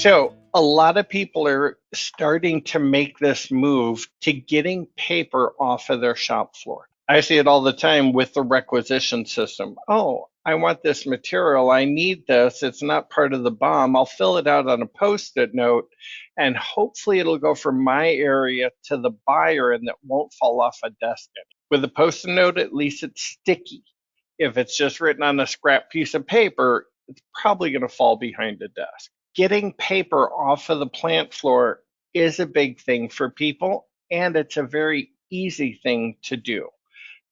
So a lot of people are starting to make this move to getting paper off of their shop floor. I see it all the time with the requisition system. Oh, I want this material. I need this. It's not part of the BOM. I'll fill it out on a Post-it note, and hopefully it'll go from my area to the buyer and that won't fall off a desk. With a Post-it note, at least it's sticky. If it's just written on a scrap piece of paper, it's probably going to fall behind a desk. Getting paper off of the plant floor is a big thing for people, and it's a very easy thing to do.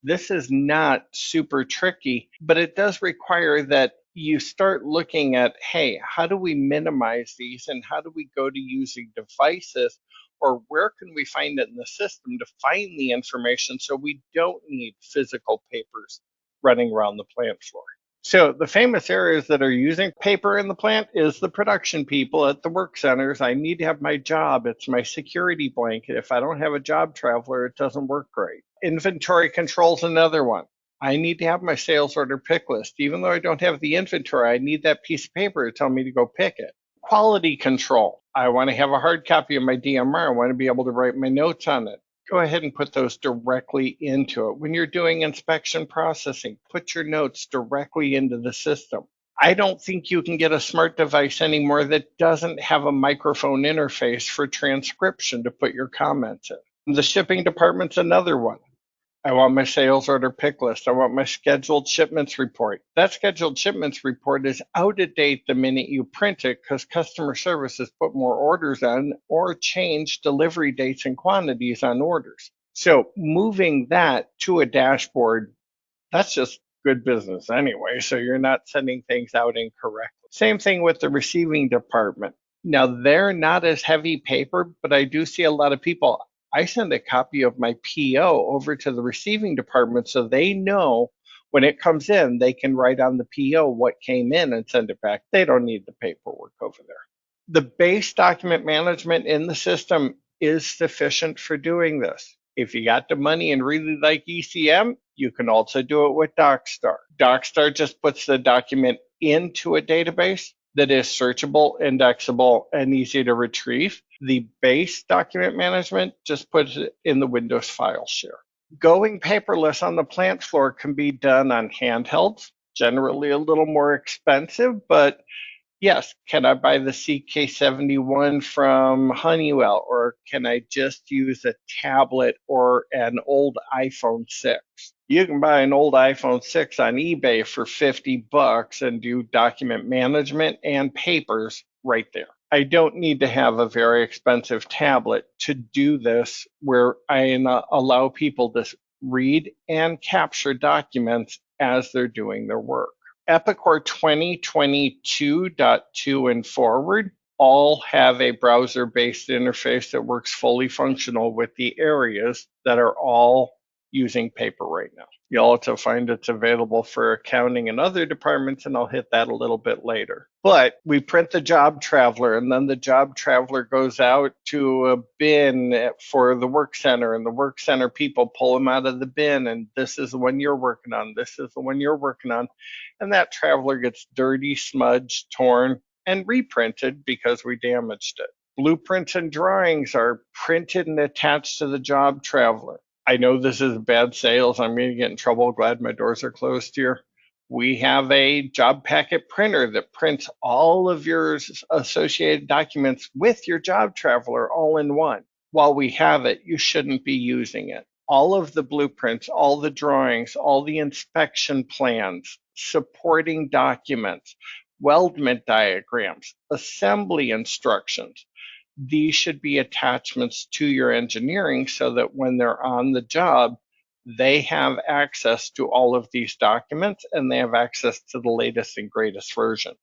This is not super tricky, but it does require that you start looking at, hey, how do we minimize these and how do we go to using devices, or where can we find it in the system to find the information so we don't need physical papers running around the plant floor. So the famous areas that are using paper in the plant is the production people at the work centers. I need to have my job. It's my security blanket. If I don't have a job traveler, it doesn't work great. Inventory control is another one. I need to have my sales order pick list. Even though I don't have the inventory, I need that piece of paper to tell me to go pick it. Quality control. I want to have a hard copy of my DMR. I want to be able to write my notes on it. Go ahead and put those directly into it. When you're doing inspection processing, put your notes directly into the system. I don't think you can get a smart device anymore that doesn't have a microphone interface for transcription to put your comments in. The shipping department's another one. I want my sales order pick list. I want my scheduled shipments report. That scheduled shipments report is out of date the minute you print it because customer service has put more orders on or changed delivery dates and quantities on orders. So moving that to a dashboard, that's just good business anyway. So you're not sending things out incorrectly. Same thing with the receiving department. Now they're not as heavy paper, but I do see a lot of people. I send a copy of my PO over to the receiving department so they know when it comes in, they can write on the PO what came in and send it back. They don't need the paperwork over there. The base document management in the system is sufficient for doing this. If you got the money and really like ECM, you can also do it with docStar. docStar just puts the document into a database that is searchable, indexable, and easy to retrieve. The base document management just puts it in the Windows file share. Going paperless on the plant floor can be done on handhelds, generally a little more expensive, but yes, can I buy the CK71 from Honeywell, or can I just use a tablet or an old iPhone 6? You can buy an old iPhone 6 on eBay for $50 and do document management and papers right there. I don't need to have a very expensive tablet to do this, where I allow people to read and capture documents as they're doing their work. Epicor 2022.2 and forward all have a browser-based interface that works fully functional with the areas that are all using paper right now. You'll also find it's available for accounting and other departments, and I'll hit that a little bit later. But we print the job traveler, and then the job traveler goes out to a bin for the work center, and the work center people pull them out of the bin, and this is the one you're working on, this is the one you're working on, and that traveler gets dirty, smudged, torn, and reprinted because we damaged it. Blueprints and drawings are printed and attached to the job traveler. I know this is bad sales. I'm going to get in trouble. Glad my doors are closed here. We have a job packet printer that prints all of your associated documents with your job traveler all in one. While we have it, you shouldn't be using it. All of the blueprints, all the drawings, all the inspection plans, supporting documents, weldment diagrams, assembly instructions, these should be attachments to your engineering so that when they're on the job, they have access to all of these documents and they have access to the latest and greatest version,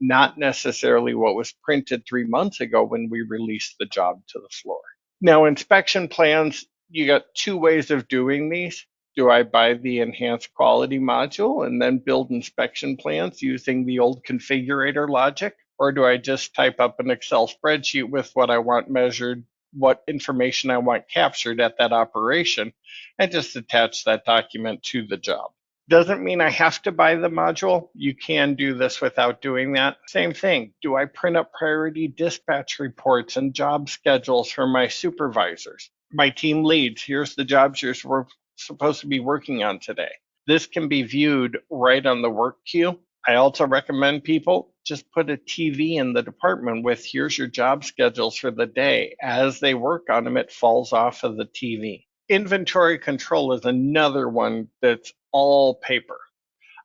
not necessarily what was printed 3 months ago when we released the job to the floor. Now, inspection plans, you got two ways of doing these. Do I buy the enhanced quality module and then build inspection plans using the old configurator logic? Or do I just type up an Excel spreadsheet with what I want measured, what information I want captured at that operation, and just attach that document to the job? Doesn't mean I have to buy the module. You can do this without doing that. Same thing. Do I print up priority dispatch reports and job schedules for my supervisors? My team leads, here's the jobs you're supposed to be working on today. This can be viewed right on the work queue. I also recommend people just put a TV in the department with here's your job schedules for the day. As they work on them, it falls off of the TV. Inventory control is another one that's all paper.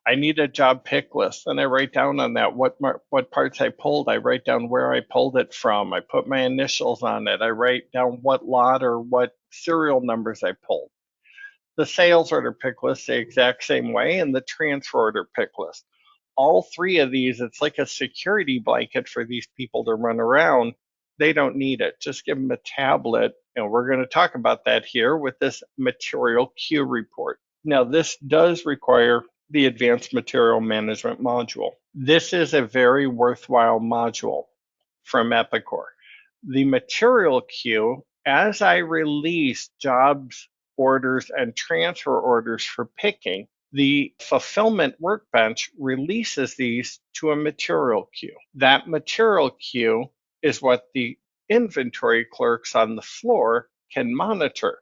I need a job pick list, and I write down on that what parts I pulled. I write down where I pulled it from. I put my initials on it. I write down what lot or what serial numbers I pulled. The sales order pick list the exact same way, and the transfer order pick list. All three of these, it's like a security blanket for these people to run around. They don't need it. Just give them a tablet, and we're going to talk about that here with this material queue report. Now, this does require the advanced material management module. This is a very worthwhile module from Epicor. The material queue, as I release jobs, orders, and transfer orders for picking, the fulfillment workbench releases these to a material queue. That material queue is what the inventory clerks on the floor can monitor.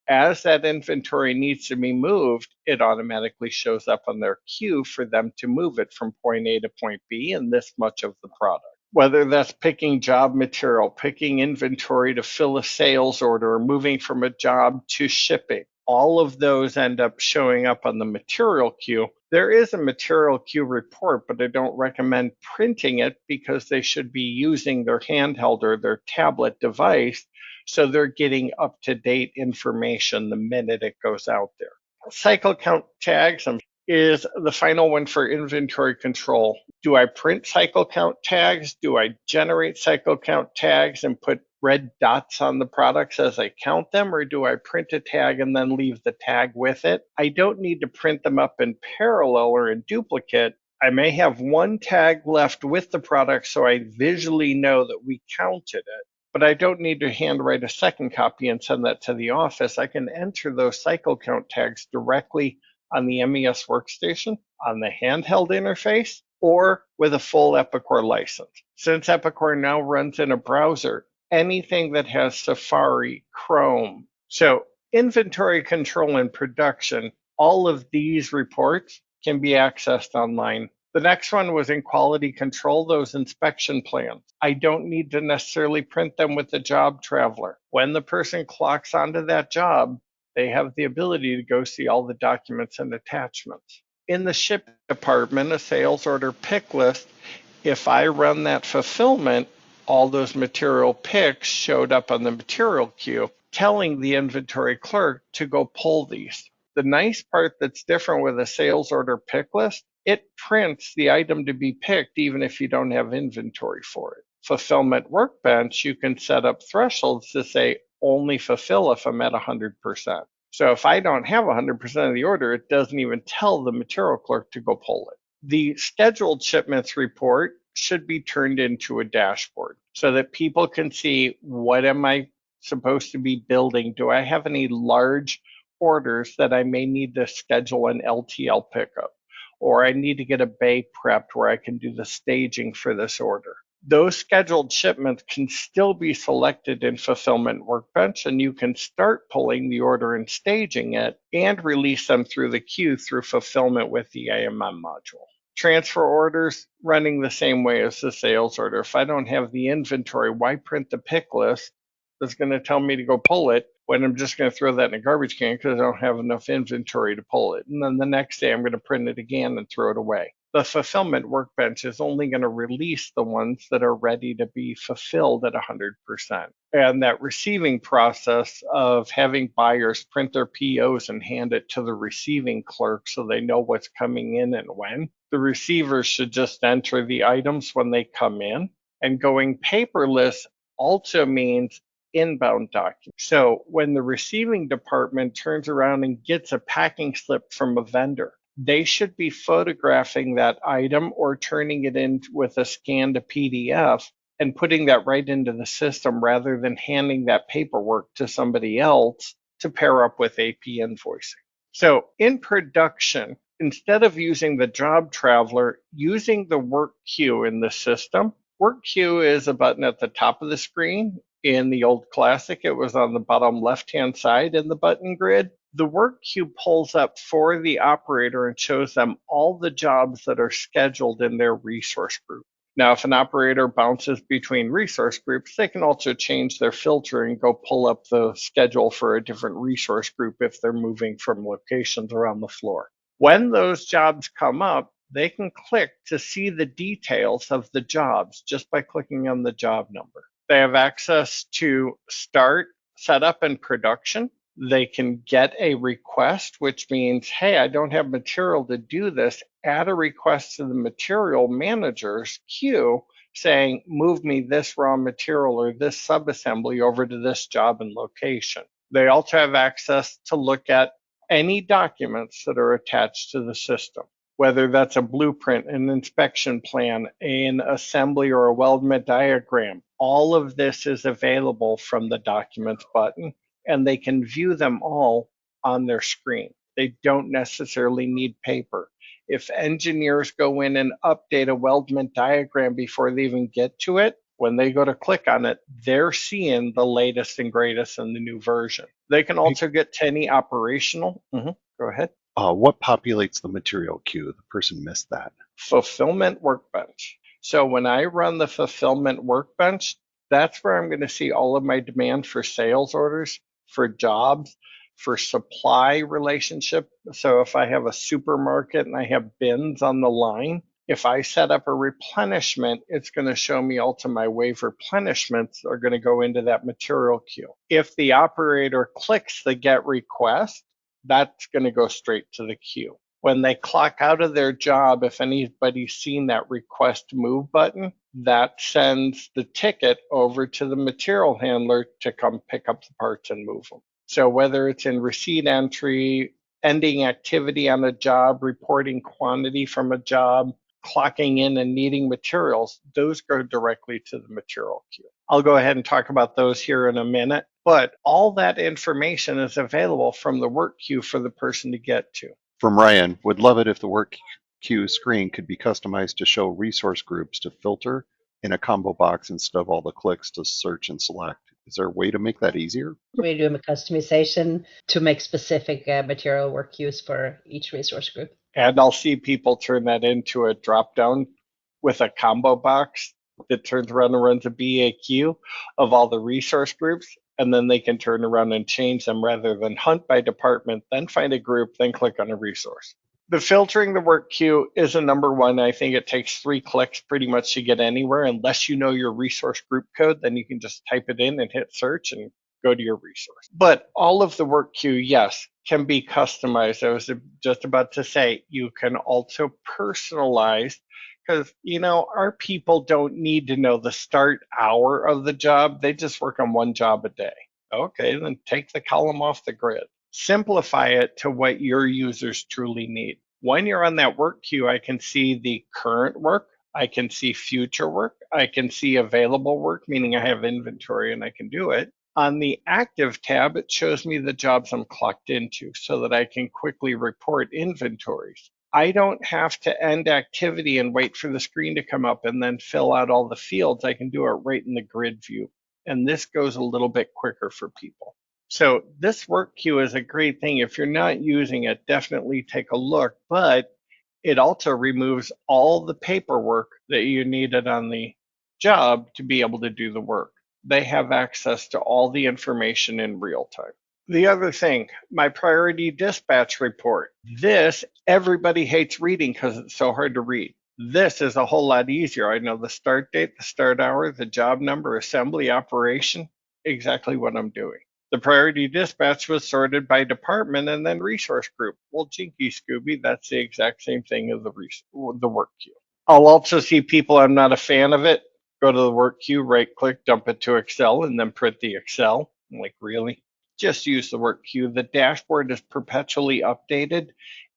As that inventory needs to be moved, it automatically shows up on their queue for them to move it from point A to point B in this much of the product. Whether that's picking job material, picking inventory to fill a sales order, or moving from a job to shipping, all of those end up showing up on the material queue. There is a material queue report, but I don't recommend printing it because they should be using their handheld or their tablet device, so they're getting up-to-date information the minute it goes out there. Cycle count tags is the final one for inventory control. Do I print cycle count tags? Do I generate cycle count tags and put red dots on the products as I count them? Or do I print a tag and then leave the tag with it? I don't need to print them up in parallel or in duplicate. I may have one tag left with the product so I visually know that we counted it, but I don't need to handwrite a second copy and send that to the office. I can enter those cycle count tags directly on the MES workstation, on the handheld interface, or with a full Epicor license. Since Epicor now runs in a browser, anything that has Safari, Chrome. So inventory control and production, all of these reports can be accessed online. The next one was in quality control, those inspection plans. I don't need to necessarily print them with the job traveler. When the person clocks onto that job, they have the ability to go see all the documents and attachments. In the ship department, a sales order pick list, if I run that fulfillment, all those material picks showed up on the material queue, telling the inventory clerk to go pull these. The nice part that's different with a sales order pick list, it prints the item to be picked even if you don't have inventory for it. Fulfillment workbench, you can set up thresholds to say only fulfill if I'm at 100%. So if I don't have 100% of the order, it doesn't even tell the material clerk to go pull it. The scheduled shipments report should be turned into a dashboard so that people can see what am I supposed to be building? Do I have any large orders that I may need to schedule an LTL pickup? Or I need to get a bay prepped where I can do the staging for this order. Those scheduled shipments can still be selected in Fulfillment Workbench, and you can start pulling the order and staging it and release them through the queue through Fulfillment with the AMM module. Transfer orders running the same way as the sales order. If I don't have the inventory, why print the pick list that's going to tell me to go pull it when I'm just going to throw that in a garbage can because I don't have enough inventory to pull it. And then the next day I'm going to print it again and throw it away. The fulfillment workbench is only going to release the ones that are ready to be fulfilled at 100%. And that receiving process of having buyers print their POs and hand it to the receiving clerk so they know what's coming in and when. The receivers should just enter the items when they come in. And going paperless also means inbound documents. So when the receiving department turns around and gets a packing slip from a vendor, they should be photographing that item or turning it in with a scan to PDF and putting that right into the system rather than handing that paperwork to somebody else to pair up with AP invoicing. So in production, instead of using the job traveler, using the work queue in the system. Work queue is a button at the top of the screen. In the old Classic, it was on the bottom left-hand side in the button grid. The work queue pulls up for the operator and shows them all the jobs that are scheduled in their resource group. Now, if an operator bounces between resource groups, they can also change their filter and go pull up the schedule for a different resource group if they're moving from locations around the floor. When those jobs come up, they can click to see the details of the jobs just by clicking on the job number. They have access to start, setup, and production. They can get a request, which means, hey, I don't have material to do this. Add a request to the material manager's queue saying, move me this raw material or this subassembly over to this job and location. They also have access to look at any documents that are attached to the system, whether that's a blueprint, an inspection plan, an assembly, or a weldment diagram. All of this is available from the Documents button, and they can view them all on their screen. They don't necessarily need paper. If engineers go in and update a weldment diagram before they even get to it, when they go to click on it, they're seeing the latest and greatest in the new version. They can also get to any operational. Go ahead. What populates the material queue? The person missed that. Fulfillment workbench. So when I run the fulfillment workbench, that's where I'm going to see all of my demand for sales orders, for jobs, for supply relationship. So if I have a supermarket and I have bins on the line, if I set up a replenishment, it's going to show me all to my wave replenishments are going to go into that material queue. If the operator clicks the get request, that's going to go straight to the queue. When they clock out of their job, if anybody's seen that request move button, that sends the ticket over to the material handler to come pick up the parts and move them. So whether it's in receipt entry, ending activity on a job, reporting quantity from a job, clocking in and needing materials, those go directly to the material queue. I'll go ahead and talk about those here in a minute, but all that information is available from the work queue for the person to get to. From Ryan, would love it if the work queue screen could be customized to show resource groups to filter in a combo box instead of all the clicks to search and select. Is there a way to make that easier? We do a customization to make specific material work queues for each resource group. And I'll see people turn that into a drop down with a combo box that turns around and runs a BAQ of all the resource groups. And then they can turn around and change them rather than hunt by department, then find a group, then click on a resource. The filtering the work queue is a number one. I think it takes 3 clicks pretty much to get anywhere. Unless you know your resource group code, then you can just type it in and hit search and go to your resource. But all of the work queue, yes, can be customized. I was just about to say, you can also personalize, because, our people don't need to know the start hour of the job. They just work on one job a day. Okay, then take the column off the grid. Simplify it to what your users truly need. When you're on that work queue, I can see the current work. I can see future work. I can see available work, meaning I have inventory and I can do it. On the active tab, it shows me the jobs I'm clocked into so that I can quickly report inventories. I don't have to end activity and wait for the screen to come up and then fill out all the fields. I can do it right in the grid view. And this goes a little bit quicker for people. So this work queue is a great thing. If you're not using it, definitely take a look. But it also removes all the paperwork that you needed on the job to be able to do the work. They have access to all the information in real time. The other thing, my priority dispatch report. This, everybody hates reading because it's so hard to read. This is a whole lot easier. I know the start date, the start hour, the job number, assembly, operation, exactly what I'm doing. The priority dispatch was sorted by department and then resource group. Well, Jinky Scooby, that's the exact same thing as the work queue. I'll also see people, I'm not a fan of it. Go to the work queue, right click, dump it to Excel, and then print the Excel. I'm like, really? Just use the work queue. The dashboard is perpetually updated.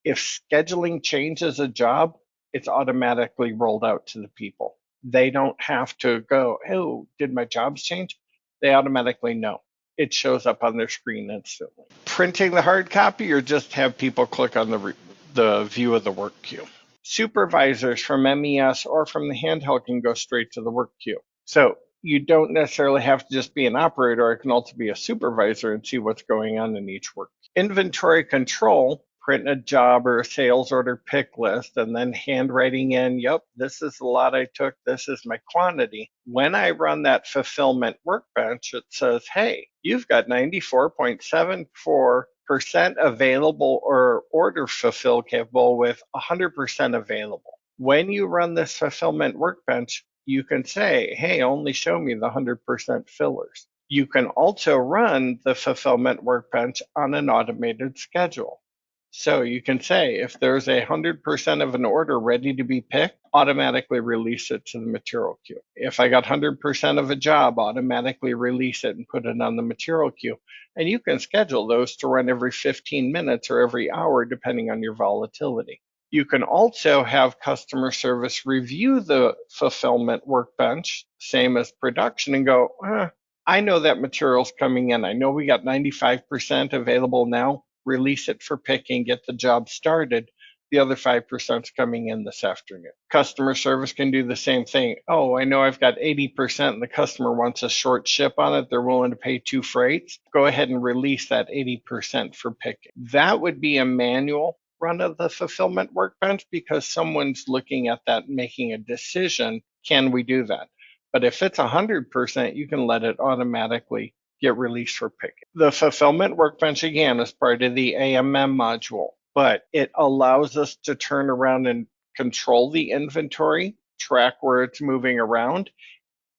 If scheduling changes a job, it's automatically rolled out to the people. They don't have to go, oh, did my jobs change? They automatically know. It shows up on their screen instantly. Printing the hard copy or just have people click on the view of the work queue. Supervisors from MES or from the handheld can go straight to the work queue. So you don't necessarily have to just be an operator. I can also be a supervisor and see what's going on in each work. Inventory control, print a job or a sales order pick list, and then handwriting in, yep, this is the lot I took, this is my quantity. When I run that fulfillment workbench, it says, hey, you've got 94.74% available or order fulfill capable with 100% available. When you run this fulfillment workbench, you can say, hey, only show me the 100% fillers. You can also run the fulfillment workbench on an automated schedule. So you can say, if there's 100% of an order ready to be picked, automatically release it to the material queue. If I got 100% of a job, automatically release it and put it on the material queue. And you can schedule those to run every 15 minutes or every hour, depending on your volatility. You can also have customer service review the fulfillment workbench, same as production, and go, I know that material's coming in. I know we got 95% available now. Release it for picking, get the job started. The other 5% is coming in this afternoon. Customer service can do the same thing. Oh, I know I've got 80% and the customer wants a short ship on it. They're willing to pay 2 freights. Go ahead and release that 80% for picking. That would be a manual run of the fulfillment workbench because someone's looking at that and making a decision. Can we do that? But if it's 100%, you can let it automatically get released for picking. The fulfillment workbench, again, is part of the AMM module, but it allows us to turn around and control the inventory, track where it's moving around,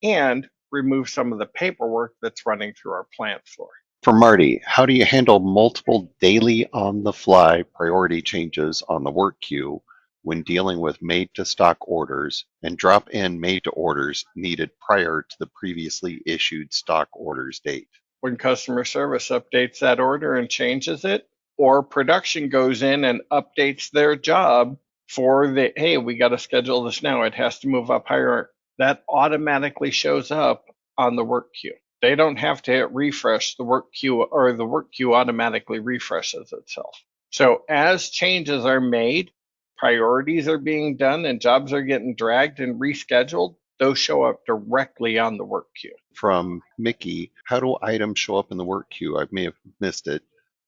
and remove some of the paperwork that's running through our plant floor. For Marty, how do you handle multiple daily on-the-fly priority changes on the work queue when dealing with made-to-stock orders and drop-in made-to-orders needed prior to the previously issued stock orders date? When customer service updates that order and changes it, or production goes in and updates their job for the, hey, we got to schedule this now, it has to move up higher, that automatically shows up on the work queue. They don't have to hit refresh the work queue, or the work queue automatically refreshes itself. So as changes are made, priorities are being done, and jobs are getting dragged and rescheduled, those show up directly on the work queue. From Mickey, how do items show up in the work queue? I may have missed it.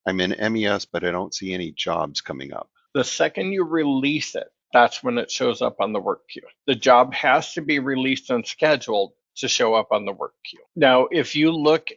I'm in MES, but I don't see any jobs coming up. The second you release it, that's when it shows up on the work queue. The job has to be released and scheduled to show up on the work queue. Now, if you look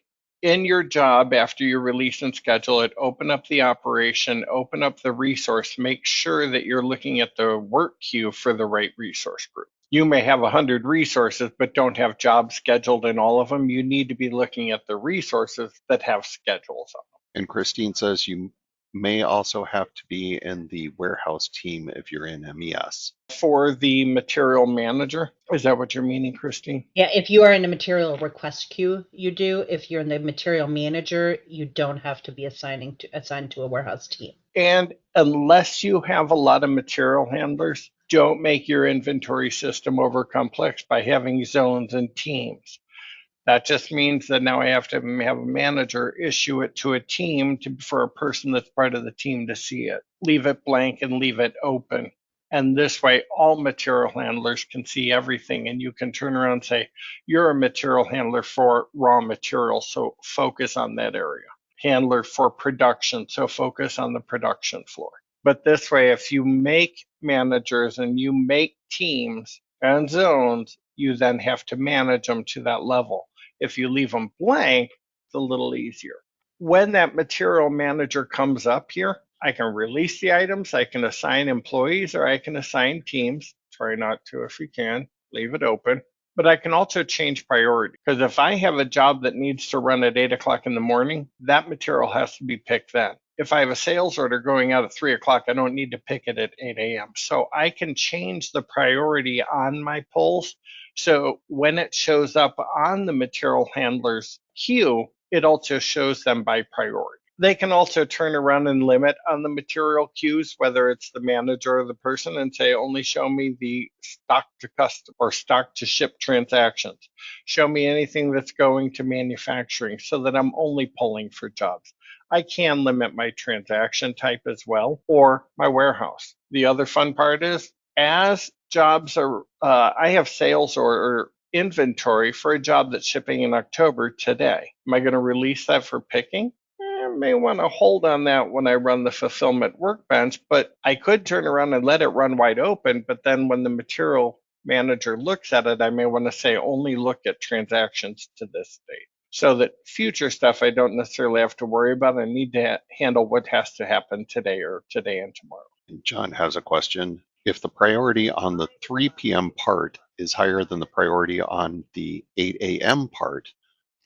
in your job after you release and schedule it, open up the operation, open up the resource, make sure that you're looking at the work queue for the right resource group. You may have 100 resources, but don't have jobs scheduled in all of them. You need to be looking at the resources that have schedules on them. And Christine says you may also have to be in the warehouse team if you're in MES. For the material manager, is that what you're meaning, Christine? Yeah, if you are in the material request queue, you do. If you're in the material manager, you don't have to be assigned to a warehouse team. And unless you have a lot of material handlers, don't make your inventory system over complex by having zones and teams. That just means that now I have to have a manager issue it to a team for a person that's part of the team to see it. Leave it blank and leave it open. And this way, all material handlers can see everything, and you can turn around and say, you're a material handler for raw materials, so focus on that area. Handler for production, so focus on the production floor. But this way, if you make managers and you make teams and zones, you then have to manage them to that level. If you leave them blank, it's a little easier. When that material manager comes up here, I can release the items, I can assign employees, or I can assign teams. Try not to if you can, leave it open. But I can also change priority, because if I have a job that needs to run at 8 o'clock in the morning, that material has to be picked then. If I have a sales order going out at 3 o'clock, I don't need to pick it at 8 a.m. So I can change the priority on my pulls. So when it shows up on the material handler's queue, it also shows them by priority. They can also turn around and limit on the material queues, whether it's the manager or the person, and say, only show me the stock to custom or stock to ship transactions. Show me anything that's going to manufacturing so that I'm only pulling for jobs. I can limit my transaction type as well, or my warehouse. The other fun part is, as jobs are, I have sales or inventory for a job that's shipping in October today. Am I going to release that for picking? I may want to hold on that when I run the fulfillment workbench, but I could turn around and let it run wide open. But then when the material manager looks at it, I may want to say only look at transactions to this date, so that future stuff I don't necessarily have to worry about. I need to handle what has to happen today or today and tomorrow. And John has a question. If the priority on the 3 p.m. part is higher than the priority on the 8 a.m. part,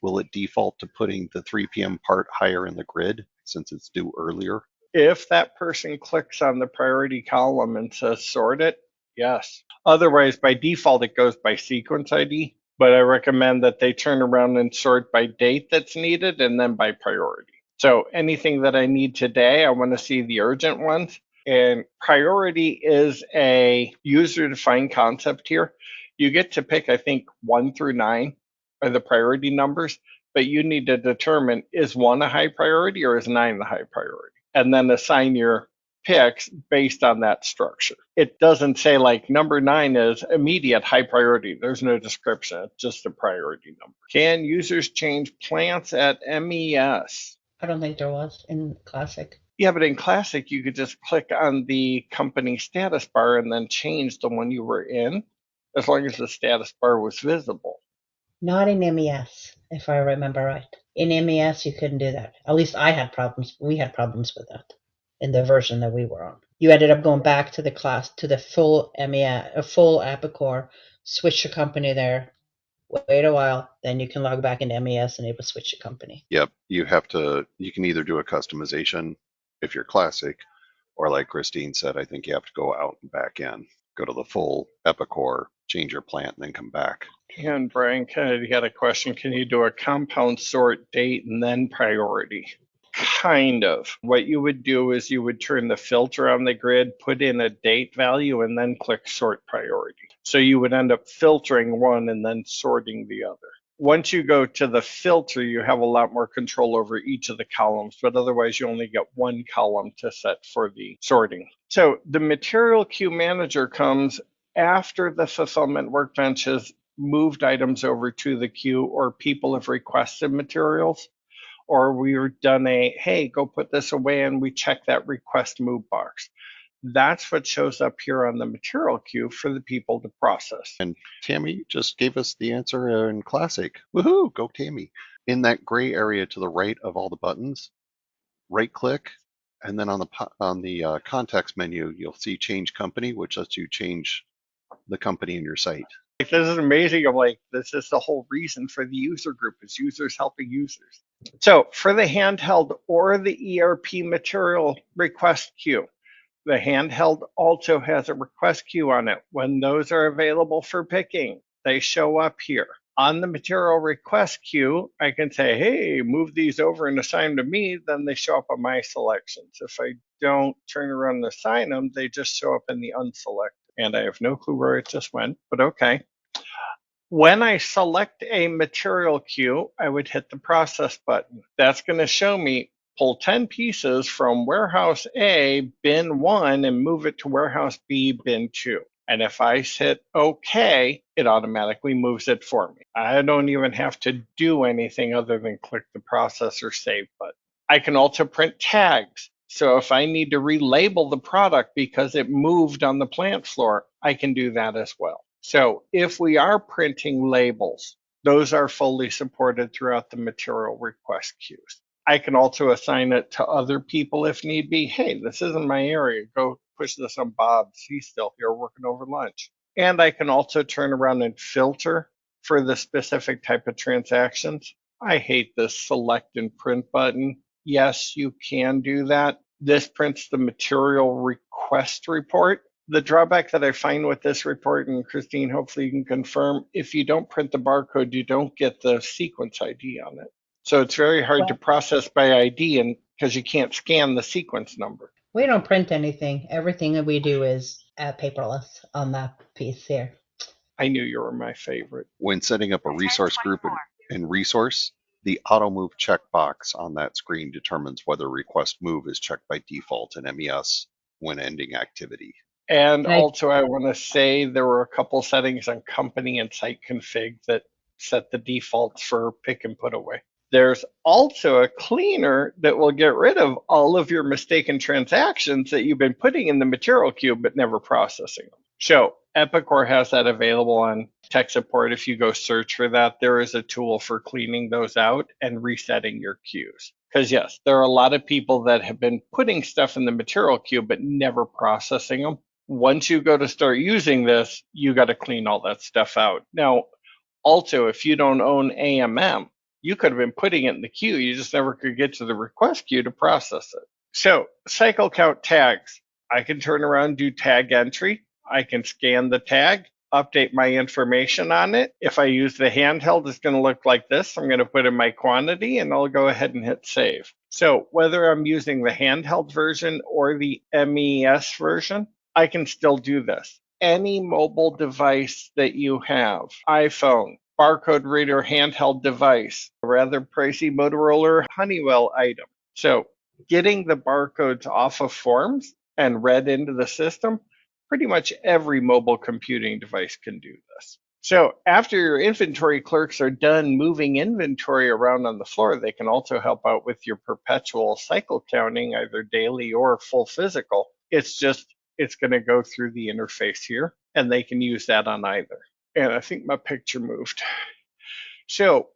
will it default to putting the 3 p.m. part higher in the grid since it's due earlier? If that person clicks on the priority column and says sort it, yes. Otherwise, by default, it goes by sequence ID, but I recommend that they turn around and sort by date that's needed and then by priority. So anything that I need today, I want to see the urgent ones. And priority is a user-defined concept here. You get to pick, I think, 1 through 9 are the priority numbers, but you need to determine, is 1 a high priority or is 9 the high priority? And then assign your picks based on that structure. It doesn't say like number 9 is immediate high priority. There's no description. It's just a priority number. Can users change plants at MES? I don't think there was in Classic. Yeah, but in Classic, you could just click on the company status bar and then change the one you were in, as long as the status bar was visible. Not in MES, if I remember right. In MES, you couldn't do that. At least I had problems. We had problems with that in the version that we were on. You ended up going back to the class, to the full MES, full Epicor, switch your company there, wait a while, then you can log back into MES and it will switch your company. Yep, you can either do a customization if you're Classic, or like Christine said, I think you have to go out and back in, go to the full Epicor, change your plant, and then come back. And Brian Kennedy had a question. Can you do a compound sort date and then priority? Kind of. What you would do is you would turn the filter on the grid, put in a date value, and then click sort priority. So you would end up filtering one and then sorting the other. Once you go to the filter, you have a lot more control over each of the columns, but otherwise you only get one column to set for the sorting. So the material queue manager comes after the fulfillment workbench has moved items over to the queue, or people have requested materials, or we've done a, hey, go put this away, and we check that request move box. That's what shows up here on the material queue for the people to process. And Tammy just gave us the answer in Classic. Woohoo, go Tammy. In that gray area to the right of all the buttons, right click, and then on the context menu, you'll see change company, which lets you change the company in your site. Like, this is amazing. I'm like, this is the whole reason for the user group, is users helping users. So for the handheld or the ERP material request queue, the handheld also has a request queue on it. When those are available for picking, they show up here. On the material request queue, I can say, hey, move these over and assign them to me. Then they show up on my selections. If I don't turn around and assign them, they just show up in the unselect. And I have no clue where it just went, but okay. When I select a material queue, I would hit the process button. That's going to show me pull 10 pieces from warehouse A, bin 1, and move it to warehouse B, bin 2. And if I hit OK, it automatically moves it for me. I don't even have to do anything other than click the process or save button. I can also print tags. So if I need to relabel the product because it moved on the plant floor, I can do that as well. So if we are printing labels, those are fully supported throughout the material request queues. I can also assign it to other people if need be. Hey, this isn't my area. Go push this on Bob's. He's still here working over lunch. And I can also turn around and filter for the specific type of transactions. I hate this select and print button. Yes, you can do that. This prints the material request report. The drawback that I find with this report, and Christine, hopefully you can confirm, if you don't print the barcode, you don't get the sequence ID on it. So it's very hard to process by ID and because you can't scan the sequence number. We don't print anything. Everything that we do is paperless on that piece here. I knew you were my favorite. When setting up a resource group in resource, the auto move checkbox on that screen determines whether request move is checked by default in MES when ending activity. And And I also, I want to say there were a couple settings on company and site config that set the defaults for pick and put away. There's also a cleaner that will get rid of all of your mistaken transactions that you've been putting in the material queue but never processing them. So Epicor has that available on tech support. If you go search for that, there is a tool for cleaning those out and resetting your queues. Because yes, there are a lot of people that have been putting stuff in the material queue but never processing them. Once you go to start using this, you got to clean all that stuff out. Now, also, if you don't own AMM, you could have been putting it in the queue. You just never could get to the request queue to process it. So cycle count tags. I can turn around and do tag entry. I can scan the tag, update my information on it. If I use the handheld, it's going to look like this. I'm going to put in my quantity and I'll go ahead and hit save. So whether I'm using the handheld version or the MES version, I can still do this. Any mobile device that you have, iPhone, barcode reader, handheld device, rather pricey Motorola, Honeywell item. So getting the barcodes off of forms and read into the system, pretty much every mobile computing device can do this. So after your inventory clerks are done moving inventory around on the floor, they can also help out with your perpetual cycle counting, either daily or full physical. It's going to go through the interface here, and they can use that on either. And I think my picture moved. So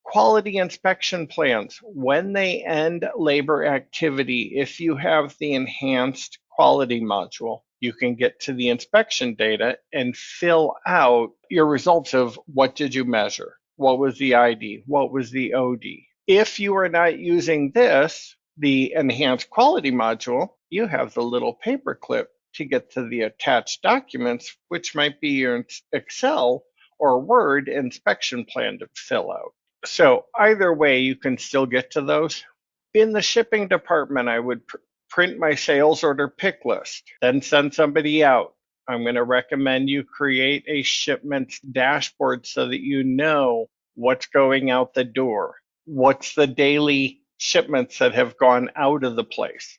quality inspection plans, when they end labor activity, if you have the enhanced quality module, you can get to the inspection data and fill out your results of what did you measure? What was the ID? What was the OD? If you are not using this, the enhanced quality module, you have the little paper clip to get to the attached documents, which might be your Excel or Word inspection plan to fill out. So either way, you can still get to those. In the shipping department, I would print my sales order pick list, then send somebody out. I'm going to recommend you create a shipment dashboard so that you know what's going out the door, what's the daily shipments that have gone out of the place.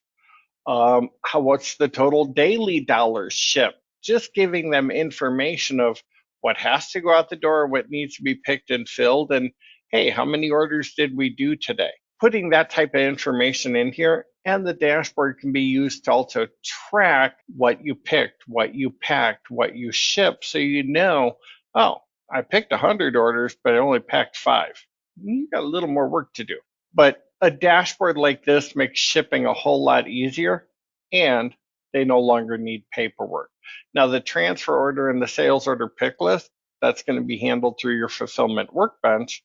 What's the total daily dollars shipped? Just giving them information of what has to go out the door, what needs to be picked and filled, and hey, how many orders did we do today? Putting that type of information in here, and the dashboard can be used to also track what you picked, what you packed, what you shipped, so you know, oh, I picked 100 orders, but I only packed 5. You got a little more work to do. But a dashboard like this makes shipping a whole lot easier, and they no longer need paperwork. Now, the transfer order and the sales order pick list, that's going to be handled through your fulfillment workbench.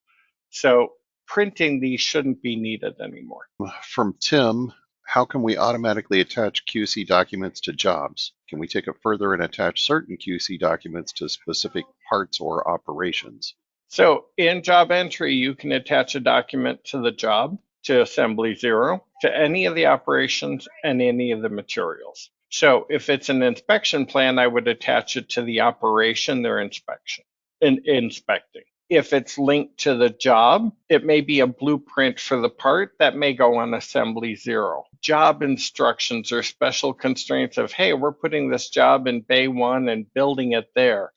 So printing these shouldn't be needed anymore. From Tim, how can we automatically attach QC documents to jobs? Can we take it further and attach certain QC documents to specific parts or operations? So in job entry, you can attach a document to the job, to assembly 0, to any of the operations and any of the materials. So if it's an inspection plan, I would attach it to the operation they're inspecting. If it's linked to the job, it may be a blueprint for the part that may go on assembly 0. Job instructions or special constraints of, hey, we're putting this job in bay 1 and building it there.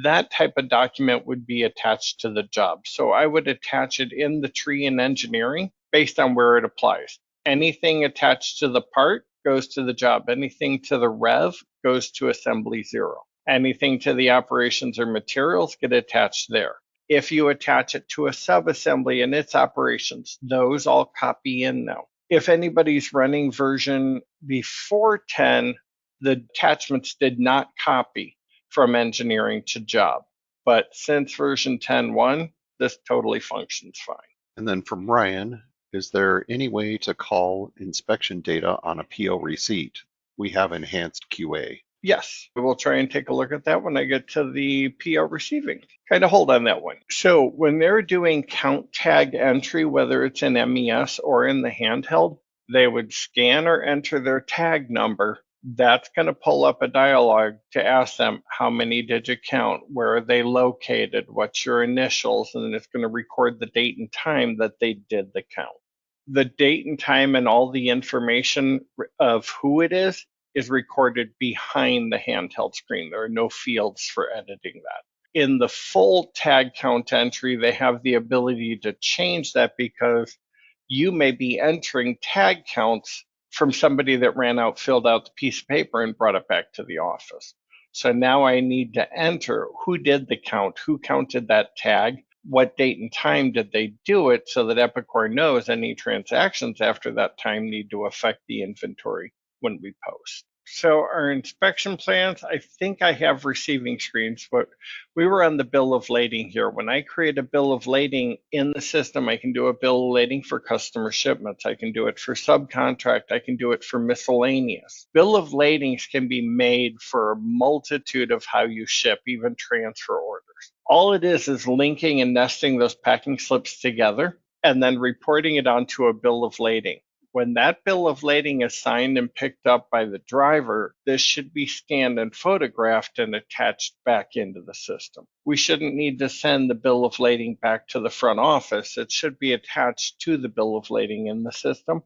That type of document would be attached to the job. So I would attach it in the tree in engineering based on where it applies. Anything attached to the part goes to the job. Anything to the rev goes to assembly 0. Anything to the operations or materials get attached there. If you attach it to a sub-assembly and its operations, those all copy in now. If anybody's running version before 10, the attachments did not copy from engineering to job. But since version 10.1, this totally functions fine. And then from Ryan, is there any way to call inspection data on a PO receipt? We have enhanced QA. Yes, we'll try and take a look at that when I get to the PO receiving. Kind of hold on that one. So when they're doing count tag entry, whether it's in MES or in the handheld, They would scan or enter their tag number. That's going to pull up a dialog to ask them, how many did you count? Where are they located? What's your initials? And then it's going to record the date and time that they did the count. The date and time and all the information of who it is recorded behind the handheld screen. There are no fields for editing that. In the full tag count entry, they have the ability to change that because you may be entering tag counts from somebody that ran out, filled out the piece of paper and brought it back to the office. So now I need to enter who did the count, who counted that tag, what date and time did they do it, so that Epicor knows any transactions after that time need to affect the inventory when we post. So our inspection plans, I think I have receiving screens, but we were on the bill of lading here. When I create a bill of lading in the system, I can do a bill of lading for customer shipments. I can do it for subcontract. I can do it for miscellaneous. Bill of ladings can be made for a multitude of how you ship, even transfer orders. All it is linking and nesting those packing slips together and then reporting it onto a bill of lading. When that bill of lading is signed and picked up by the driver, this should be scanned and photographed and attached back into the system. We shouldn't need to send the bill of lading back to the front office. It should be attached to the bill of lading in the system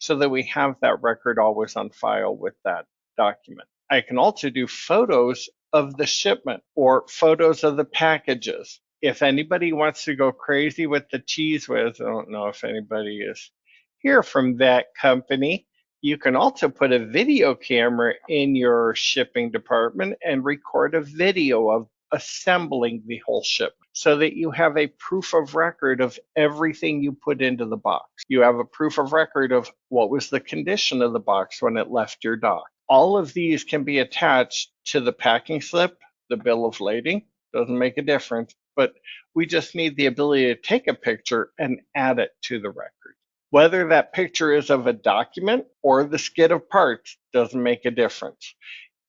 so that we have that record always on file with that document. I can also do photos of the shipment or photos of the packages. If anybody wants to go crazy with the cheese whiz, I don't know if anybody is here from that company, you can also put a video camera in your shipping department and record a video of assembling the whole shipment so that you have a proof of record of everything you put into the box. You have a proof of record of what was the condition of the box when it left your dock. All of these can be attached to the packing slip, the bill of lading. Doesn't make a difference, but we just need the ability to take a picture and add it to the record. Whether that picture is of a document or the skid of parts doesn't make a difference.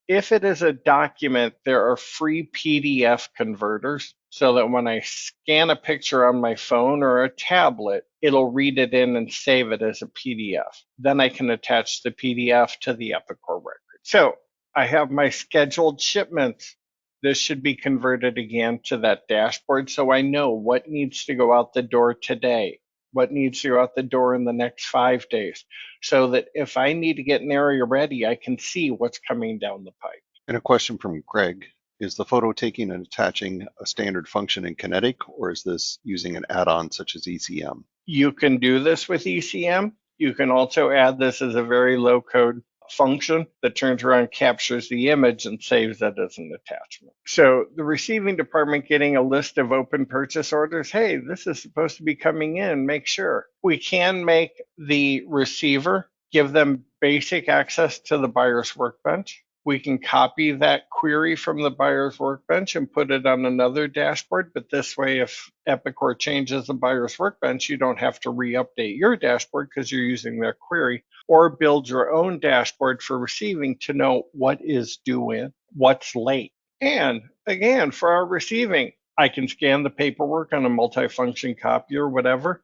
If it is a document, there are free PDF converters so that when I scan a picture on my phone or a tablet, it'll read it in and save it as a PDF. Then I can attach the PDF to the Epicor record. So I have my scheduled shipments. This should be converted again to that dashboard so I know what needs to go out the door today, what needs to go out the door in the next 5 days, so that if I need to get an area ready, I can see what's coming down the pipe. And a question from Greg. Is the photo taking and attaching a standard function in Kinetic, or is this using an add-on such as ECM? You can do this with ECM. You can also add this as a very low-code function that turns around, captures the image, and saves that as an attachment. So the receiving department getting a list of open purchase orders, hey, this is supposed to be coming in, make sure. We can make the receiver give them basic access to the buyer's workbench. We can copy that query from the buyer's workbench and put it on another dashboard. But this way, if Epicor changes the buyer's workbench, you don't have to re-update your dashboard because you're using their query, or build your own dashboard for receiving to know what is due in, what's late. And again, for our receiving, I can scan the paperwork on a multifunction copy or whatever.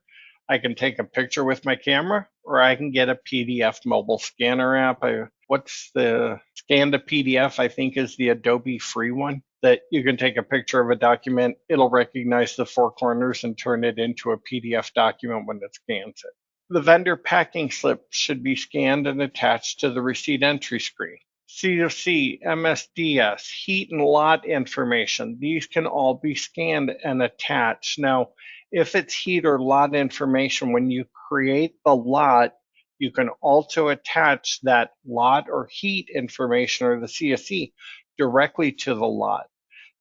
I can take a picture with my camera, or I can get a PDF mobile scanner app. What's the scan to PDF? I think is the Adobe free one that you can take a picture of a document. It'll recognize the four corners and turn it into a PDF document when it scans it. The vendor packing slip should be scanned and attached to the receipt entry screen. COC, MSDS, heat and lot information, these can all be scanned and attached. Now, if it's heat or lot information, when you create the lot, you can also attach that lot or heat information or the CSE directly to the lot.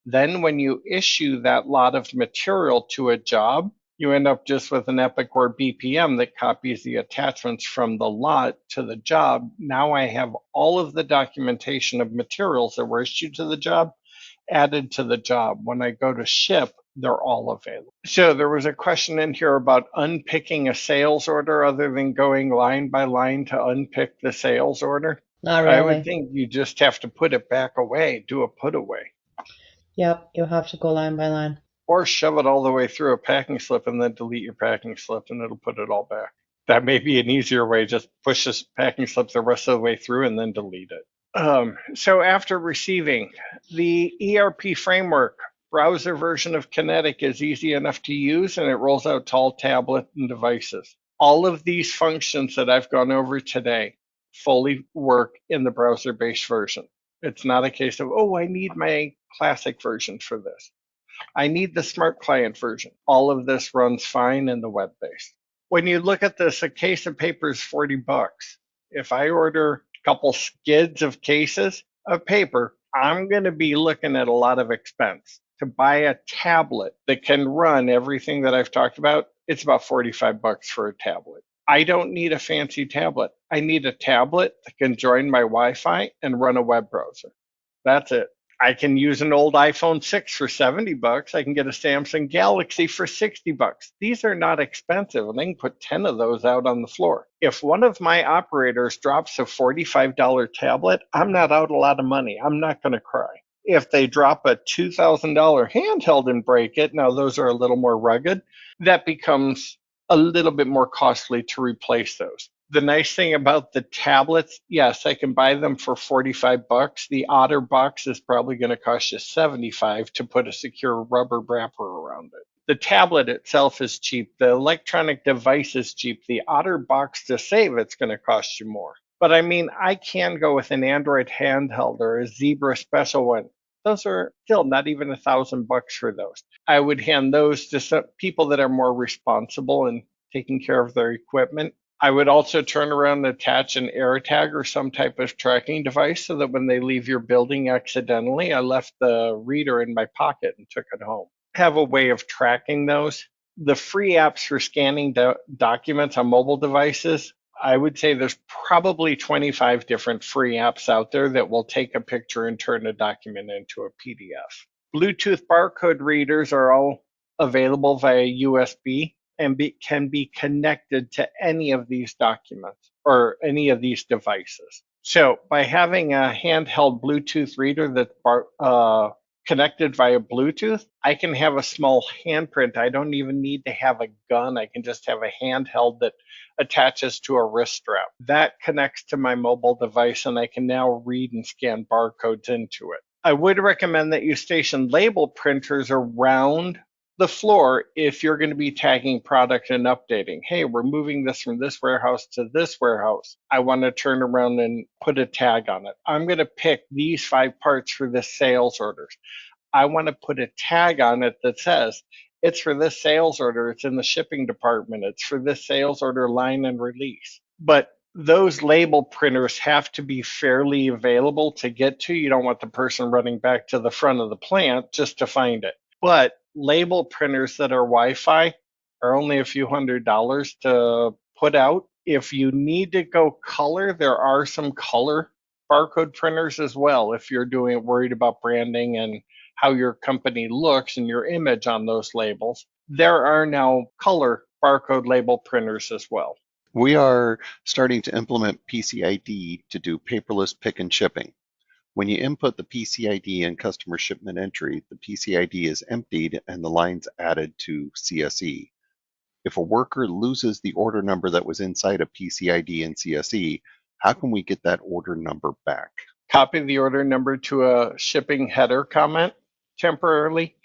Then when you issue that lot of material to a job, you end up just with an Epicor BPM that copies the attachments from the lot to the job. Now I have all of the documentation of materials that were issued to the job added to the job. When I go to ship, they're all available. So there was a question in here about unpicking a sales order other than going line by line to unpick the sales order. Not really. I would think you just have to put it back away, do a put away. Yep, you have to go line by line. Or shove it all the way through a packing slip and then delete your packing slip and it'll put it all back. That may be an easier way, just push this packing slip the rest of the way through and then delete it. So after receiving, the ERP framework browser version of Kinetic is easy enough to use, and it rolls out to all tablet and devices. All of these functions that I've gone over today fully work in the browser-based version. It's not a case of, oh, I need my classic version for this. I need the smart client version. All of this runs fine in the web-based. When you look at this, a case of paper is 40 bucks. If I order a couple skids of cases of paper, I'm going to be looking at a lot of expense. To buy a tablet that can run everything that I've talked about, it's about 45 bucks for a tablet. I don't need a fancy tablet. I need a tablet that can join my Wi-Fi and run a web browser. That's it. I can use an old iPhone 6 for 70 bucks. I can get a Samsung Galaxy for 60 bucks. These are not expensive, and I can put 10 of those out on the floor. If one of my operators drops a $45 tablet, I'm not out a lot of money. I'm not going to cry. If they drop a $2,000 handheld and break it, now those are a little more rugged, that becomes a little bit more costly to replace those. The nice thing about the tablets, yes, I can buy them for 45 bucks. The Otter box is probably going to cost you 75 to put a secure rubber wrapper around it. The tablet itself is cheap. The electronic device is cheap. The Otter box to save it's going to cost you more. But I mean, I can go with an Android handheld or a Zebra special one. Those are still not even $1,000 for those. I would hand those to some people that are more responsible in taking care of their equipment. I would also turn around and attach an AirTag or some type of tracking device so that when they leave your building accidentally, I left the reader in my pocket and took it home. Have a way of tracking those. The free apps for scanning documents on mobile devices, I would say there's probably 25 different free apps out there that will take a picture and turn a document into a PDF. Bluetooth barcode readers are all available via USB and can be connected to any of these documents or any of these devices. So by having a handheld Bluetooth reader that's connected via Bluetooth, I can have a small handprint. I don't even need to have a gun. I can just have a handheld that attaches to a wrist strap. That connects to my mobile device, and I can now read and scan barcodes into it. I would recommend that you station label printers around the floor if you're going to be tagging product and updating. Hey, we're moving this from this warehouse to this warehouse. I want to turn around and put a tag on it. I'm going to pick these 5 parts for this sales orders. I want to put a tag on it that says it's for this sales order. It's in the shipping department. It's for this sales order line and release. But those label printers have to be fairly available to get to. You don't want the person running back to the front of the plant just to find it. But label printers that are Wi-Fi are only a few $100s to put out. If you need to go color, there are some color barcode printers as well if you're worried about branding and how your company looks and your image on those labels. There are now color barcode label printers as well. We are starting to implement PCID to do paperless pick and shipping. When you input the PCID in customer shipment entry, the PCID is emptied and the lines added to CSE. If a worker loses the order number that was inside a PCID and CSE, how can we get that order number back? Copy the order number to a shipping header comment temporarily,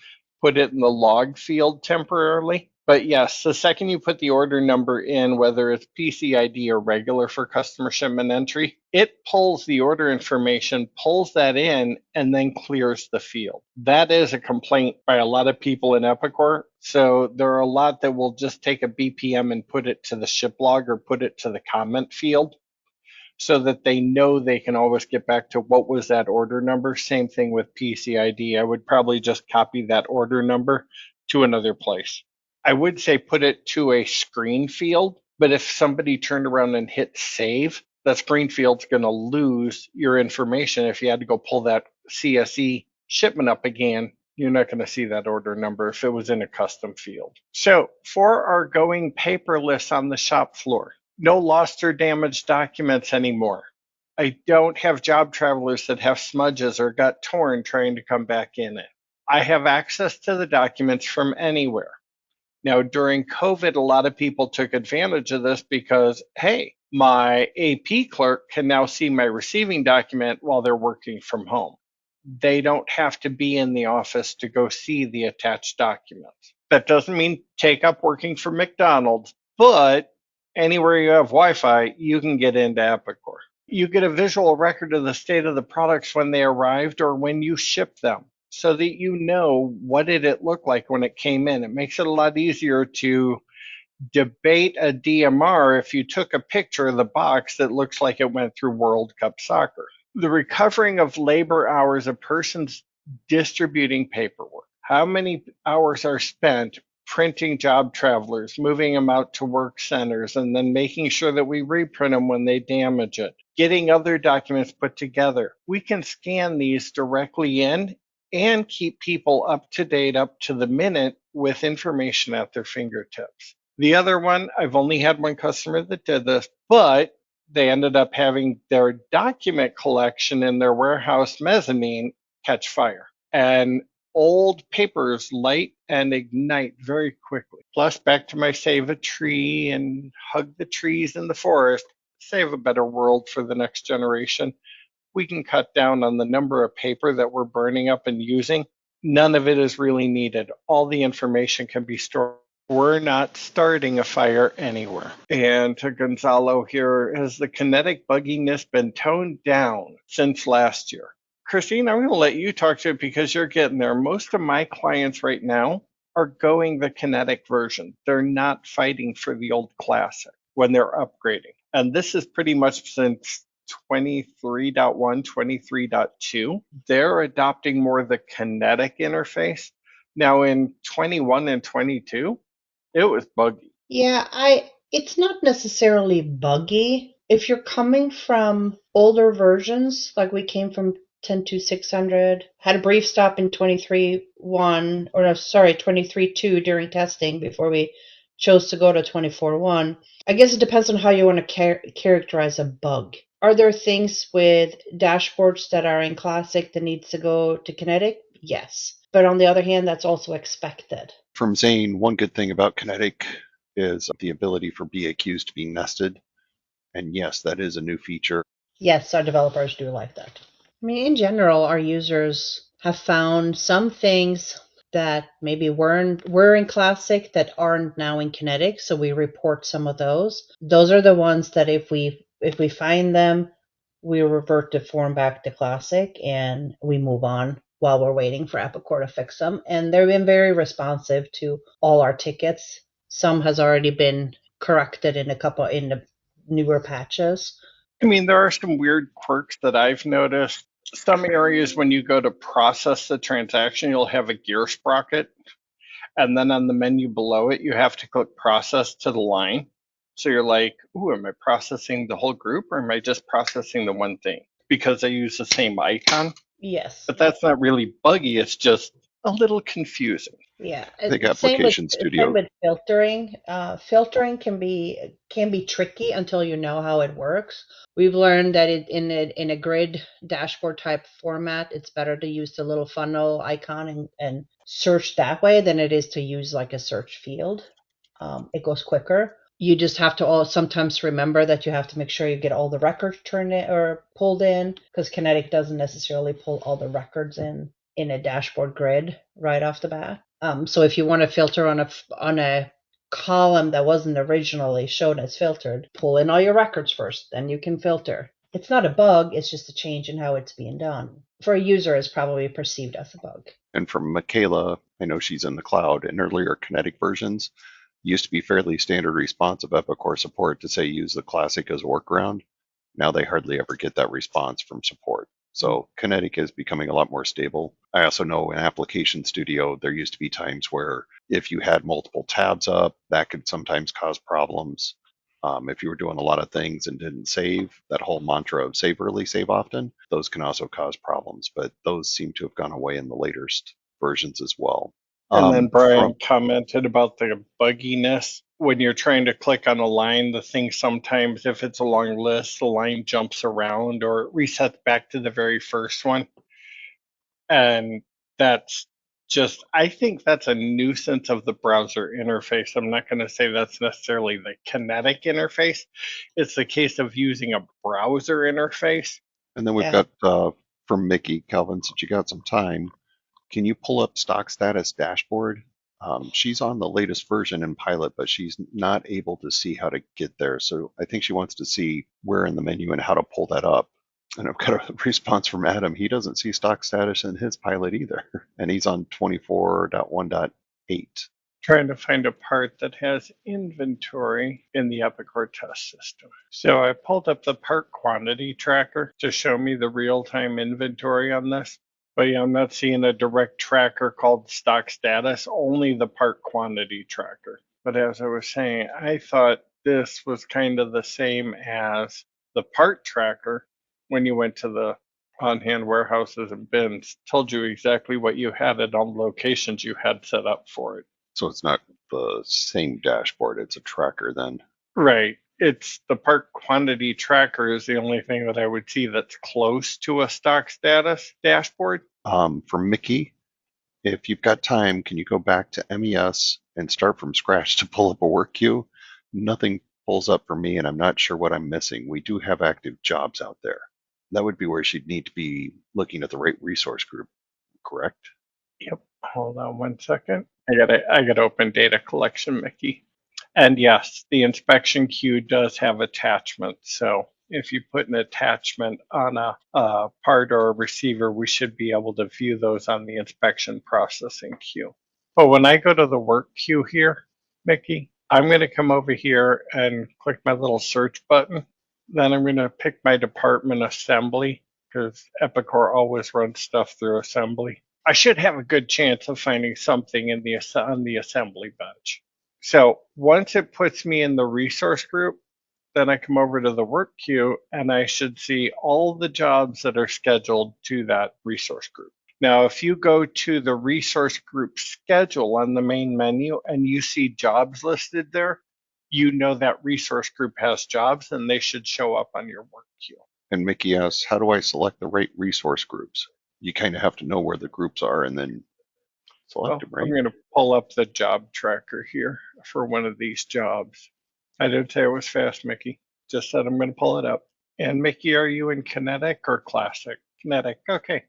put it in the log field temporarily. But yes, the second you put the order number in, whether it's PCID or regular for customer shipment entry, it pulls the order information, pulls that in, and then clears the field. That is a complaint by a lot of people in Epicor. So there are a lot that will just take a BPM and put it to the ship log or put it to the comment field so that they know they can always get back to what was that order number. Same thing with PCID. I would probably just copy that order number to another place. I would say put it to a screen field, but if somebody turned around and hit save, that screen field's going to lose your information. If you had to go pull that CSE shipment up again, you're not going to see that order number if it was in a custom field. So for our going paperless on the shop floor, no lost or damaged documents anymore. I don't have job travelers that have smudges or got torn trying to come back in it. I have access to the documents from anywhere. Now, during COVID, a lot of people took advantage of this because, hey, my AP clerk can now see my receiving document while they're working from home. They don't have to be in the office to go see the attached documents. That doesn't mean take up working for McDonald's, but anywhere you have Wi-Fi, you can get into Epicor. You get a visual record of the state of the products when they arrived or when you ship them, so that you know what did it look like when it came in. It makes it a lot easier to debate a DMR if you took a picture of the box that looks like it went through World Cup soccer. The recovering of labor hours of persons distributing paperwork. How many hours are spent printing job travelers, moving them out to work centers, and then making sure that we reprint them when they damage it, getting other documents put together. We can scan these directly in and keep people up to date, up to the minute, with information at their fingertips. The other one, I've only had one customer that did this, but they ended up having their document collection in their warehouse mezzanine catch fire. And old papers light and ignite very quickly. Plus, back to my save a tree and hug the trees in the forest, save a better world for the next generation. We can cut down on the number of paper that we're burning up and using. None of it is really needed. All the information can be stored. We're not starting a fire anywhere. And to Gonzalo here, has the kinetic bugginess been toned down since last year? Christine, I'm going to let you talk to it because you're getting there. Most of my clients right now are going the kinetic version. They're not fighting for the old classic when they're upgrading. And this is pretty much since 23.1, 23.2. They're adopting more the kinetic interface. Now in 21 and 22, it was buggy. Yeah, it's not necessarily buggy. If you're coming from older versions, like we came from 10.2.600, had a brief stop in 23.1, or no, sorry, 23.2 during testing before we chose to go to 24.1. I guess it depends on how you want to characterize a bug. Are there things with dashboards that are in Classic that needs to go to Kinetic? Yes. But on the other hand, that's also expected. From Zane, one good thing about Kinetic is the ability for BAQs to be nested. And yes, that is a new feature. Yes, our developers do like that. I mean, in general, our users have found some things that maybe were in Classic that aren't now in Kinetic, so we report some of those. Those are the ones that if we find them, we revert the form back to Classic and we move on while we're waiting for Epicor to fix them. And they've been very responsive to all our tickets. Some has already been corrected in the newer patches. I mean, there are some weird quirks that I've noticed. Some areas, when you go to process the transaction, you'll have a gear sprocket. And then on the menu below it, you have to click process to the line. So you're like, ooh, am I processing the whole group or am I just processing the one thing? Because they use the same icon. Yes. But that's not really buggy. It's just a little confusing. Yeah. I think Application Studio. Same with filtering. Filtering can be tricky until you know how it works. We've learned that in a grid dashboard type format, it's better to use the little funnel icon and search that way than it is to use like a search field. It goes quicker. You just have to sometimes remember that you have to make sure you get all the records turned in or pulled in, because Kinetic doesn't necessarily pull all the records in a dashboard grid right off the bat. So if you want to filter on a column that wasn't originally shown as filtered, pull in all your records first, then you can filter. It's not a bug, it's just a change in how it's being done. For a user, it's probably perceived as a bug. And from Michaela, I know she's in the cloud, in earlier Kinetic versions, used to be fairly standard response of Epicor support to say use the Classic as a workaround. Now they hardly ever get that response from support. So Kinetic is becoming a lot more stable. I also know in Application Studio, there used to be times where if you had multiple tabs up, that could sometimes cause problems. If you were doing a lot of things and didn't save, that whole mantra of save early, save often, those can also cause problems. But those seem to have gone away in the latest versions as well. And then Brian commented about the bugginess. When you're trying to click on a line, the thing sometimes, if it's a long list, the line jumps around or resets back to the very first one. And that's I think that's a nuisance of the browser interface. I'm not going to say that's necessarily the Kinetic interface. It's the case of using a browser interface. And then we've Yeah. got from Mickey, Calvin, since you got some time, can you pull up stock status dashboard? She's on the latest version in Pilot, but she's not able to see how to get there. So I think she wants to see where in the menu and how to pull that up. And I've got a response from Adam. He doesn't see stock status in his Pilot either. And he's on 24.1.8. Trying to find a part that has inventory in the Epicor test system. So I pulled up the part quantity tracker to show me the real-time inventory on this. But yeah, I'm not seeing a direct tracker called stock status, only the part quantity tracker. But as I was saying, I thought this was kind of the same as the part tracker when you went to the on-hand warehouses and bins, told you exactly what you had at all locations you had set up for it. So it's not the same dashboard, it's a tracker then. Right. It's the part quantity tracker is the only thing that I would see that's close to a stock status dashboard. For Mickey, if you've got time, can you go back to MES and start from scratch to pull up a work queue? Nothing pulls up for me, and I'm not sure what I'm missing. We do have active jobs out there. That would be where she'd need to be looking at the right resource group, correct? Yep. Hold on one second. I gotta open data collection, Mickey. And yes, the inspection queue does have attachments. So if you put an attachment on a part or a receiver, we should be able to view those on the inspection processing queue. But when I go to the work queue here, Mickey, I'm going to come over here and click my little search button. Then I'm going to pick my department assembly because Epicor always runs stuff through assembly. I should have a good chance of finding something in on the assembly bench. So once it puts me in the resource group, then I come over to the work queue and I should see all the jobs that are scheduled to that resource group. Now, if you go to the resource group schedule on the main menu and you see jobs listed there, you know that resource group has jobs and they should show up on your work queue. And Mickey asks, how do I select the right resource groups? You kind of have to know where the groups are and then select them, right? I'm going to pull up the job tracker here for one of these jobs. I didn't say it was fast, Mickey. Just said I'm going to pull it up. And Mickey, are you in Kinetic or Classic? Kinetic. Okay.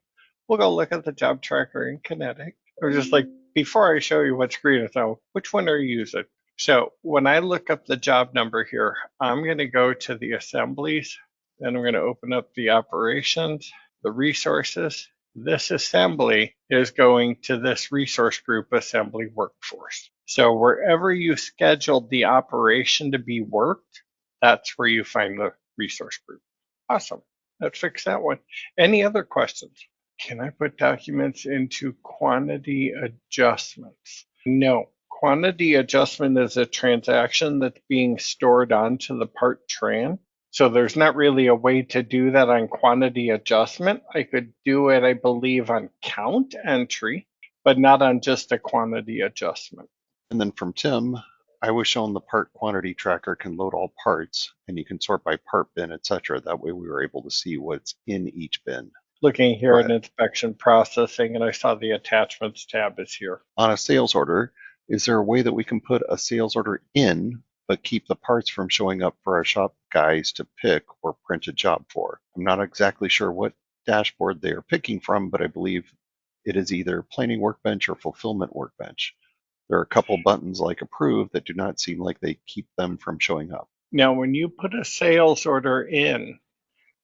We'll go look at the job tracker in Kinetic. Or just like, before I show you what screen it's on, which one are you using? So when I look up the job number here, I'm going to go to the assemblies. Then I'm going to open up the operations, the resources. This assembly is going to this resource group assembly workforce. So wherever you scheduled the operation to be worked, that's where you find the resource group. Awesome. Let's fix that one. Any other questions? Can I put documents into quantity adjustments? No. Quantity adjustment is a transaction that's being stored onto the part tran. So there's not really a way to do that on quantity adjustment. I could do it, I believe, on count entry, but not on just a quantity adjustment. And then from Tim, I was shown the part quantity tracker can load all parts and you can sort by part bin, etc. That way we were able to see what's in each bin. Looking here at inspection processing, and I saw the attachments tab is here. On a sales order, is there a way that we can put a sales order in, but keep the parts from showing up for our shop guys to pick or print a job for? I'm not exactly sure what dashboard they are picking from, but I believe it is either planning workbench or fulfillment workbench. There are a couple buttons like approve that do not seem like they keep them from showing up. Now, when you put a sales order in,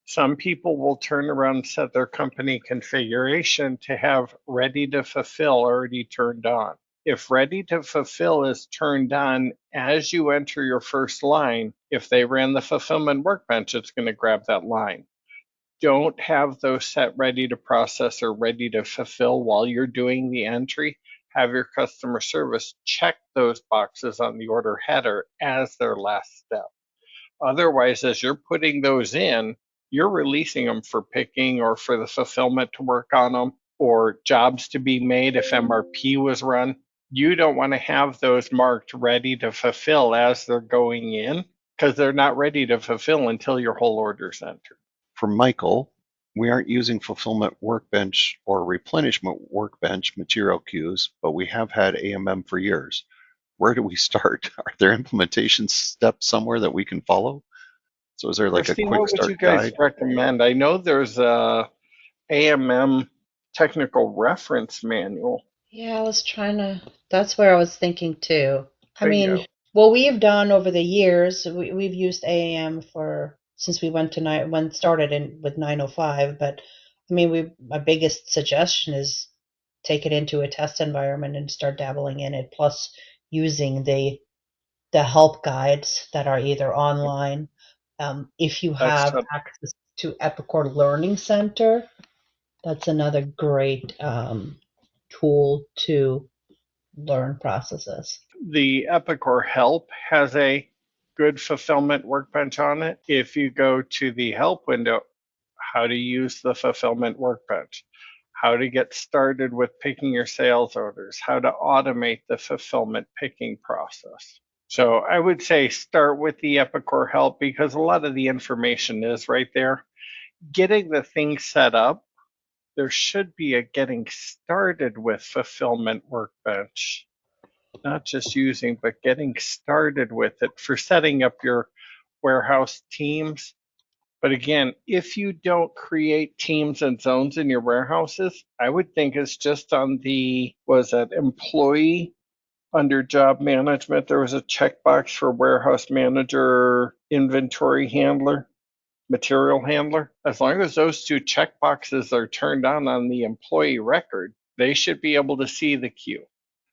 some people will turn around and set their company configuration to have ready to fulfill already turned on. If ready to fulfill is turned on as you enter your first line, if they ran the fulfillment workbench, it's going to grab that line. Don't have those set ready to process or ready to fulfill while you're doing the entry. Have your customer service check those boxes on the order header as their last step. Otherwise, as you're putting those in, you're releasing them for picking or for the fulfillment to work on them or jobs to be made if MRP was run. You don't want to have those marked ready to fulfill as they're going in because they're not ready to fulfill until your whole order is entered. For Michael, We aren't using fulfillment workbench or replenishment workbench material queues, but we have had AMM for years. Where do we start? Are there implementation steps somewhere that we can follow? So is there like a Christine, quick what would you start guys guide? recommend? I know there's a AMM technical reference manual. Yeah, I was trying to, that's where I was thinking too. I mean, Bingo. what we've done over the years, we've used AAM for, since we went to when started in with 905, but I mean, my biggest suggestion is take it into a test environment and start dabbling in it, plus using the help guides that are either online. If you That's have access to Epicor Learning Center, that's another great tool to learn processes. the Epicor help has a good fulfillment workbench on it. If you go to the help window, how to use the fulfillment workbench, how to get started with picking your sales orders, how to automate the fulfillment picking process. So I would say start with the Epicor help because a lot of the information is right there. Getting the thing set up, there should be a getting started with fulfillment workbench, not just using, but getting started with it for setting up your warehouse teams. But again, if you don't create teams and zones in your warehouses, I would think it's just on the, was that employee under job management, there was a checkbox for warehouse manager, inventory handler, material handler. As long as those two checkboxes are turned on the employee record, they should be able to see the queue.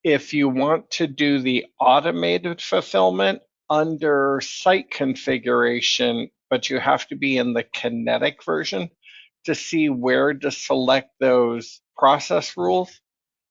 If you want to do the automated fulfillment under site configuration, but you have to be in the Kinetic version to see where to select those process rules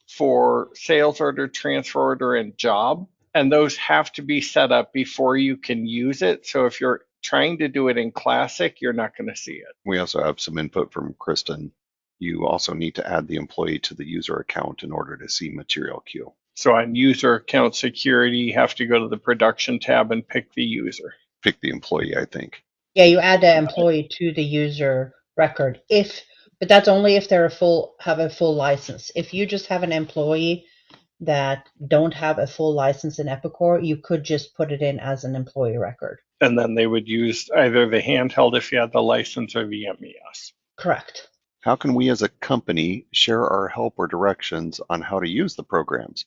for sales order, transfer order, and job. And those have to be set up before you can use it. So if you're trying to do it in Classic, you're not going to see it. We also have some input from Kristen. You also need to add the employee to the user account in order to see material queue. So on user account security, you have to go to the production tab and pick the user. Pick the employee, I think. Yeah, you add the employee to the user record but that's only if they're have a full license. If you just have an employee that don't have a full license in Epicor, you could just put it in as an employee record. And then they would use either the handheld if you had the license or the MES. Correct. How can we as a company share our help or directions on how to use the programs?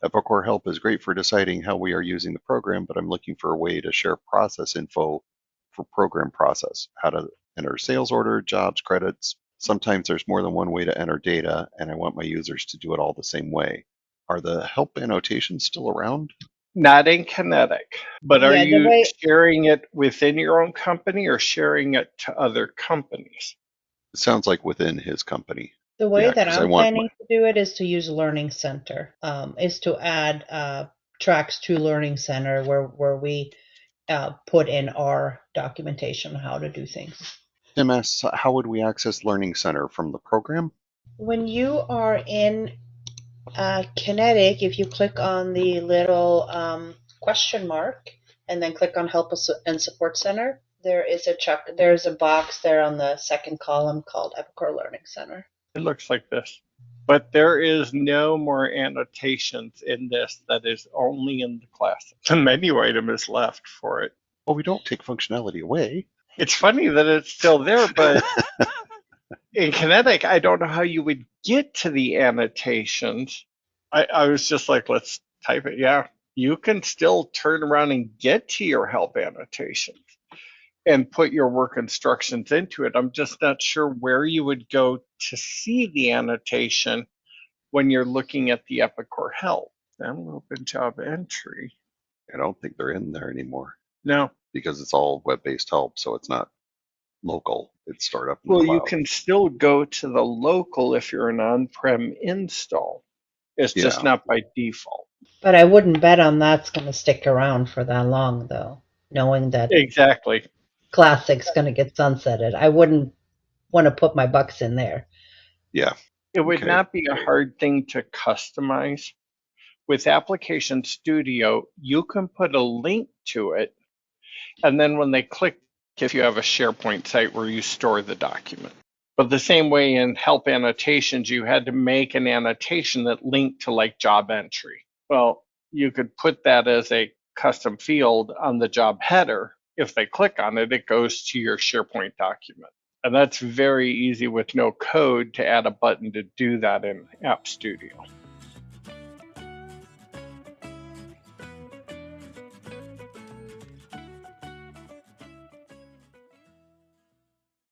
Epicor Help is great for deciding how we are using the program, but I'm looking for a way to share process info for program process, how to enter sales order, jobs, credits. Sometimes there's more than one way to enter data, and I want my users to do it all the same way. Are the help annotations still around? Not in Kinetic, but are Yeah, you sharing it within your own company or sharing it to other companies? It sounds like within his company. The way that 'cause I'm planning to do it is to use Learning Center, is to add tracks to Learning Center where we put in our documentation on how to do things. MS, how would we access Learning Center from the program? When you are in Kinetic, if you click on the little question mark and then click on Help and Support Center, there's a box there on the second column called Epicor Learning Center. It looks like this. But there is no more annotations in this. That is only in the Classic. The menu item is left for it. Well, we don't take functionality away. It's funny that it's still there, but in Kinetic, I don't know how you would get to the annotations. I was just like, let's type it. Yeah, you can still turn around and get to your help annotations and put your work instructions into it. I'm just not sure where you would go to see the annotation when you're looking at the Epicor help. Then open job entry. I don't think they're in there anymore. No. Because it's all web-based help, so it's not local. It's stored up in Well, the cloud. you can still go to the local if you're an on-prem install. It's just not by default. But I wouldn't bet on that's going to stick around for that long, though, knowing that Exactly. Classic's going to get sunsetted. I wouldn't want to put my bucks in there. Yeah. It would not be a hard thing to customize. With Application Studio, you can put a link to it, and then when they click, if you have a SharePoint site where you store the document. But the same way in help annotations, you had to make an annotation that linked to like job entry. Well, you could put that as a custom field on the job header. If they click on it, it goes to your SharePoint document. And that's very easy with no code to add a button to do that in App Studio.